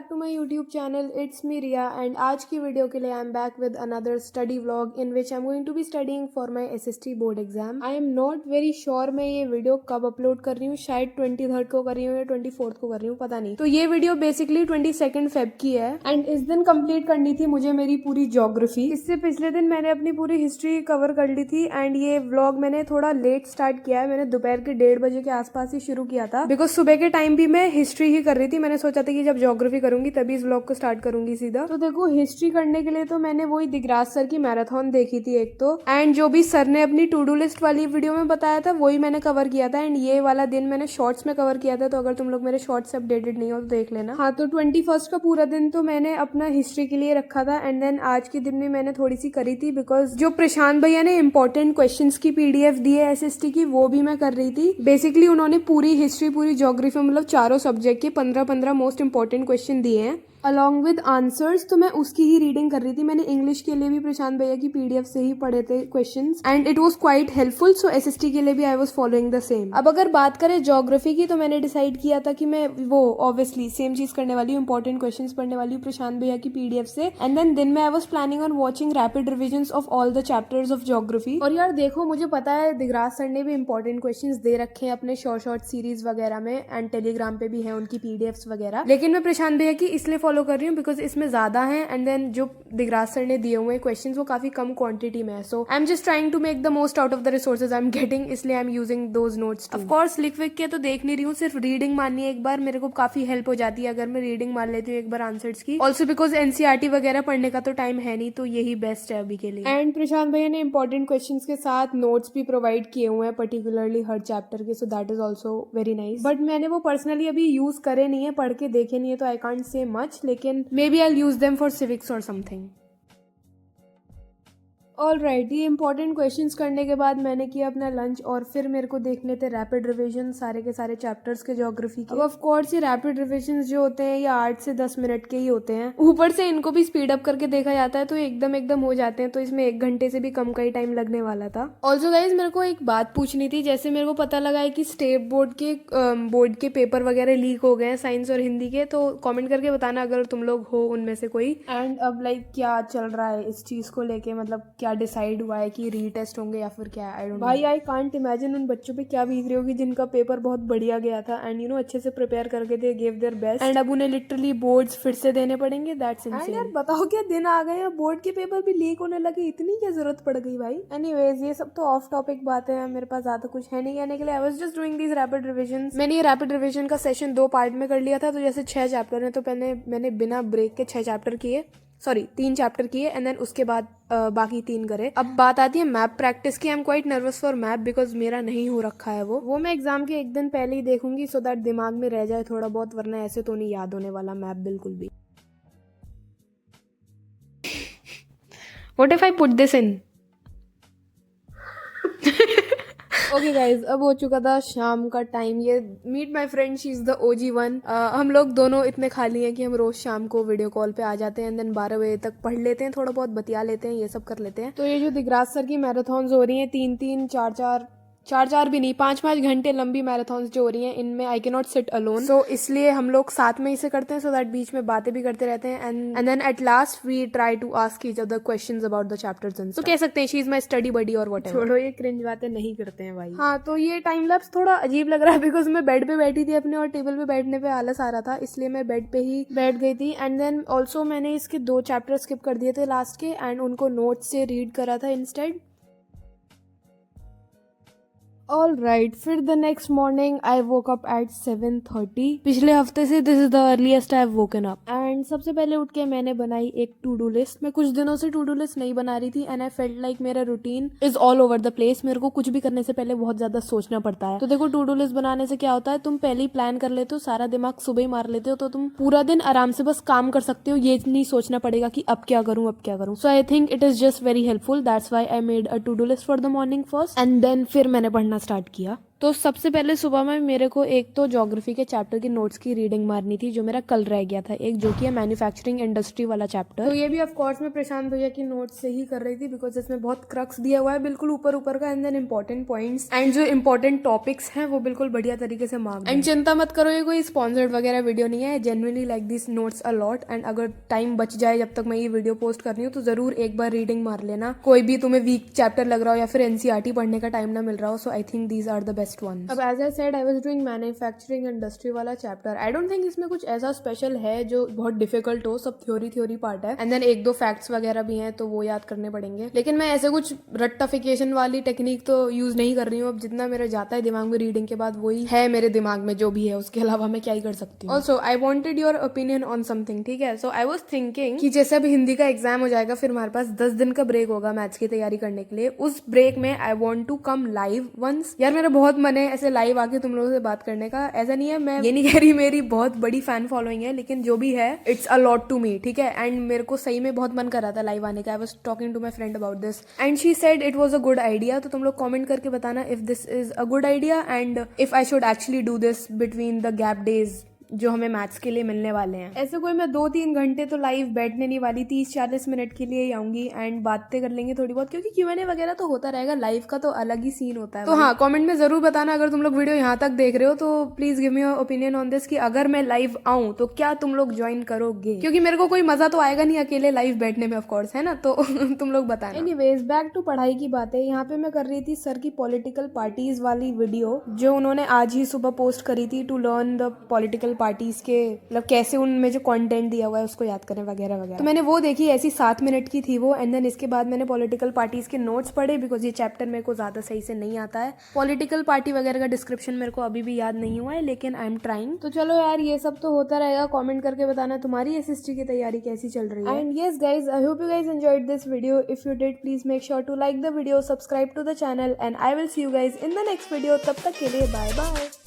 Back to my YouTube channel. It's me Riya and आज की video के लिए I am back with another study vlog in which I am going to be studying for my SST board exam. I am not very sure मैं ये video कब upload कर रही हूँ. शायद 23rd को कर रही हूँ या 24th को कर रही हूँ, पता नहीं. तो ये वीडियो बेसिकली 22nd फेब की है एंड इस दिन कंप्लीट करनी थी मुझे मेरी पूरी ज्योग्राफी. इससे पिछले दिन मैंने अपनी पूरी हिस्ट्री कवर कर ली थी एंड ये व्लॉग मैंने थोड़ा लेट स्टार्ट किया है. मैंने दोपहर के 1:30 बजे के आसपास ही शुरू किया था बिकॉज सुबह के टाइम भी मैं हिस्ट्री ही कर रही थी. मैंने सोचा था कि जब ज्योग्राफी करूंगी तभी इस व्लॉग को स्टार्ट करूंगी सीधा. तो देखो हिस्ट्री करने के लिए तो मैंने वही दिगराज सर की मैराथन देखी थी एक तो, एंड जो भी सर ने अपनी टू डू लिस्ट वाली वीडियो में बताया था वही मैंने कवर किया था. एंड ये वाला दिन मैंने शॉर्ट्स में कवर किया था, तो अगर तुम लोग मेरे शॉर्ट्स से अपडेटेड नहीं हो तो देख लेना. हाँ, तो 21st का पूरा दिन तो मैंने अपना हिस्ट्री के लिए रखा था एंड देन आज के दिन में मैंने थोड़ी सी करी थी बिकॉज जो प्रशांत भैया ने इंपॉर्टेंट क्वेश्चंस की पीडीएफ दी है एसएसटी की वो भी मैं कर रही थी. बेसिकली उन्होंने पूरी हिस्ट्री पूरी ज्योग्राफी मतलब चारों सब्जेक्ट के 15 मोस्ट इंपॉर्टेंट क्वेश्चन दिए हैं अलॉन्ग विद आंसर्स. तो मैं उसकी ही रीडिंग कर रही थी. मैंने इंग्लिश के लिए भी प्रशांत भैया की पीडीएफ से ही पढ़े थे questions and it was quite helpful. So SST के लिए भी I was following the same. अब अगर बात करें ज्योग्राफी की तो मैंने डिसाइड किया था कि मैं वो ऑब्वियसली सेम चीज करने वाली हूँ, इंपॉर्टेंट क्वेश्चंस पढ़ने वाली हूँ प्रशांत भैया की पीडीएफ से. एंड देन दिन में I was planning on watching rapid revisions of all the chapters of geography. और यार देखो मुझे पता है दिगराज सर ने भी इंपॉर्टेंट क्वेश्चंस दे रखे हैं अपने शॉर्ट सीरीज वगैरह में एंड टेलीग्राम पे भी है उनकी पीडीएफ्स वगैरह. लेकिन मैं प्रशांत भैया की इसलिए फॉलो कर रही हूँ बिकॉज इसमें ज्यादा है एंड देन जो दिगराज सर ने दिए हुए क्वेश्चंस वो काफी कम क्वांटिटी में है. So I am just trying to make the most out of the resources I am getting, इसलिए I am using those notes. Of course लिख विक के तो देख नहीं रही हूँ, सिर्फ रीडिंग मारनी है एक बार. मेरे को काफी हेल्प हो जाती है अगर मैं रीडिंग मार लेती हूँ एक बार आंसर्स की. ऑल्सो बिकॉज एनसीईआरटी वगैरह पढ़ने का तो टाइम है नहीं, तो यही बेस्ट है अभी के लिए. एंड प्रशांत भैया ने इंपॉर्टेंट क्वेश्चन के साथ नोट्स भी प्रोवाइड किए हुए हैं पर्टिकुलरली हर चैप्टर के. So that is also very nice. But मैंने वो पर्सनली अभी यूज करे नहीं है, पढ़ के देखे नहीं है, तो आई कांट से मच. लेकिन maybe I use them for civics or something. All right, ये इंपॉर्टेंट क्वेश्चंस करने के बाद मैंने किया अपना लंच और फिर मेरे को देखने थे रैपिड रिवीजन सारे के सारे चैप्टर्स के ज्योग्राफी के. अब ऑफ कोर्स ये रैपिड रिवीजन जो होते हैं ये 8 से 10 मिनट के ही होते हैं. ऊपर से इनको भी स्पीड अप करके देखा जाता है तो एकदम हो जाते हैं. तो इसमें 1 घंटे से भी कम का ही टाइम लगने वाला था. ऑल्सो गाइज मेरे को एक बात पूछनी थी. जैसे मेरे को पता लगा है कि स्टेट बोर्ड के पेपर वगैरह लीक हो गए हैं साइंस और हिंदी के, तो कॉमेंट करके बताना अगर तुम लोग हो उनमें से कोई. एंड अब लाइक क्या चल रहा है इस चीज को लेके, मतलब क्या डिसाइड हुआ है कि रीटेस्ट होंगे या फिर क्या. आई डोंट नो भाई, आई कांट इमेजिन उन बच्चों पे क्या बीत रही होगी जिनका पेपर बहुत बढ़िया गया था एंड यू नो अच्छे से प्रिपेयर करके they gave their best and अब उन्हें लिटरली बोर्ड्स फिर से देने पड़ेंगे. That's insane. यार बताओ क्या दिन आ गए, बोर्ड के पेपर भी लीक होने लगे, इतनी क्या जरूरत पड़ गई भाई. एनीवेज ये सब तो ऑफ टॉपिक बातें हैं, मेरे पास ज्यादा कुछ है नहीं कहने के लिए. I was just doing these rapid revisions. मैंने ये रैपिड रिविजन का सेशन 2 पार्ट में कर लिया था. तो जैसे 6 चैप्टर है तो पहले मैंने बिना ब्रेक के 6 चैप्टर किए, 3 चैप्टर किए एंड देन उसके बाद बाकी 3 करे. अब बात आती है मैप प्रैक्टिस की. I am quite nervous for map because मेरा नहीं हो रखा है वो मैं एग्जाम के एक दिन पहले ही देखूंगी सो दैट दिमाग में रह जाए थोड़ा बहुत, वरना ऐसे तो नहीं याद होने वाला मैप बिल्कुल भी. What if I put this in. Okay guys, अब हो चुका था शाम का टाइम. ये meet my friend, she is the OG one. हम लोग दोनों इतने खाली हैं कि हम रोज शाम को वीडियो कॉल पे आ जाते हैं एंड देन 12 बजे तक पढ़ लेते हैं, थोड़ा बहुत बतिया लेते हैं, ये सब कर लेते हैं. तो ये जो दिगराज सर की मैराथन्स हो रही हैं 3-3, 4-4 भी नहीं 5-5 घंटे लंबी मैराथन्स जो हो रही हैं, इनमें I can not sit alone. So इसलिए हम लोग साथ में इसे करते हैं सो दैट बीच में बातें भी करते रहते हैं and then at last we try to ask each other questions about the chapters and. तो कह सकते हैं she is my study buddy और व्हाटएवर. छोड़ो ये क्रिंज बातें नहीं करते हैं भाई. हाँ, तो ये टाइम लैप्स थोड़ा अजीब लग रहा है बिकॉज मैं बेड पे बैठी थी अपने और टेबल पे बैठने पे आलस आ रहा था, इसलिए मैं बेड पे ही बैठ गई थी. एंड देन ऑल्सो मैंने इसके 2 चैप्टर स्किप कर दिए थे लास्ट के एंड उनको नोट से रीड करा था इंस्टेड. ऑल राइट, फिर the next morning I woke up at 7:30. पिछले हफ्ते से this is the earliest I have woken up and सबसे पहले उठ के मैंने बनाई एक टू डू लिस्ट. मैं कुछ दिनों से टू डू लिस्ट नहीं बना रही थी एंड आई फेल्ट लाइक मेरा routine is all over the place. मेरे को कुछ भी करने से पहले बहुत ज्यादा सोचना पड़ता है. तो देखो टू डू लिस्ट बनाने से क्या होता है, तुम पहले ही प्लान कर लेते हो, सारा दिमाग सुबह ही मार लेते हो, तो तुम पूरा दिन आराम से बस काम कर सकते हो. ये नहीं सोचना पड़ेगा कि अब क्या करूं. So I think it is just very helpful. That's why I made a to do list for the morning first and then फिर मैंने पढ़ना स्टार्ट किया. तो सबसे पहले सुबह में मेरे को एक तो ज्योग्राफी के चैप्टर की नोट्स की रीडिंग मारनी थी, जो मेरा कल रह गया था, एक जो कि है मैन्युफैक्चरिंग इंडस्ट्री वाला चैप्टर। तो ये भी ऑफ कोर्स मैं प्रशांत भैया की नोट्स से ही कर रही थी, बिकॉज इसमें बहुत क्रक्स दिया हुआ है बिल्कुल ऊपर ऊपर का, and then important points and जो इंपॉर्टेंट टॉपिक्स हैं वो बिल्कुल बढ़िया तरीके से मार्क। एंड चिंता मत करो, ये कोई स्पॉन्सर्ड वगैरह वीडियो नहीं है, genuinely like this notes a lot. And अगर टाइम बच जाए जब तक मैं ये वीडियो पोस्ट कर रही हूँ तो जरूर एक बार रीडिंग मार लेना, कोई भी तुम्हें वीक चैप्टर लग रहा हो या फिर एनसीईआरटी पढ़ने का टाइम ना मिल रहा हो। So I think these are the best one. अब as I said I was doing manufacturing industry वाला चैप्टर। आई डोंट थिंक इसमें कुछ ऐसा स्पेशल है जो बहुत डिफिकल्ट हो, सब थ्योरी पार्ट है, एंड देन एक दो फैक्ट्स वगैरह भी हैं तो वो याद करने पड़ेंगे। लेकिन मैं ऐसे कुछ रट्टाफिकेशन वाली टेक्निक तो यूज नहीं कर रही हूँ। अब जितना मेरा जाता है दिमाग में रीडिंग के बाद वही है मेरे दिमाग में जो भी है, उसके अलावा मैं क्या ही कर सकती हूँ। Also I wanted your opinion on something, ठीक है। सो आई वॉज थिंकिंग कि जैसे अभी हिंदी का एग्जाम हो जाएगा, फिर हमारे पास 10 दिन का ब्रेक होगा मैथ्स की तैयारी करने के लिए। उस ब्रेक में I want to come live once. यार मेरा बहुत मन है ऐसे लाइव आके तुम लोगों से बात करने का। ऐसा नहीं है, मैं ये नहीं कह रही मेरी बहुत बड़ी फैन फॉलोइंग है, लेकिन जो भी है it's a lot to me, ठीक है। एंड मेरे को सही में बहुत मन कर रहा था लाइव आने का। I was talking to my friend about this and she said it was a good idea. तो तुम लोग कमेंट करके बताना if this is a good idea and if I should actually do this between the gap days जो हमें maths के लिए मिलने वाले हैं। ऐसे कोई मैं 2-3 घंटे तो लाइव बैठने नहीं वाली, 30-40 मिनट के लिए ही आऊंगी एंड बातें कर लेंगे थोड़ी बहुत, क्योंकि Q&A वगैरह तो होता रहेगा। लाइव का तो अलग ही सीन होता है। तो हाँ, कमेंट में जरूर बताना अगर तुम लोग वीडियो यहाँ तक देख रहे हो, तो please give me your opinion on this कि अगर मैं लाइव आऊं तो क्या तुम लोग ज्वाइन करोगे, क्योंकि मेरे को कोई मजा तो आएगा नहीं अकेले लाइव बैठने में, ऑफकोर्स, है ना। तो तुम लोग बताना। एनीवेज बैक टू पढ़ाई की बातें। यहाँ पे मैं कर रही थी सर की पॉलिटिकल पार्टीज वाली वीडियो, जो उन्होंने आज ही सुबह पोस्ट करी थी, to learn the political parties के मतलब कैसे उनमें जो कंटेंट दिया हुआ है उसको याद करें वगैरह वगैरह। तो मैंने वो देखी, ऐसी 7 मिनट की थी वो। एंड देन इसके बाद मैंने पॉलिटिकल पार्टीज के नोट्स पढ़े, बिकॉज ये चैप्टर मेरे को ज्यादा सही से नहीं आता है। पॉलिटिकल पार्टी वगैरह का डिस्क्रिप्शन मेरे को अभी भी याद नहीं हुआ है, लेकिन आई एम ट्राइंग। तो चलो यार, ये सब तो होता रहेगा। कॉमेंट करके बताना तुम्हारी एसएसटी की तैयारी कैसी चल रही है। And yes guys, I hope you guys enjoyed this video. If you did, please make sure to like the video, subscribe to the channel, and I will see you guys in the next video. तब तक के लिए bye bye.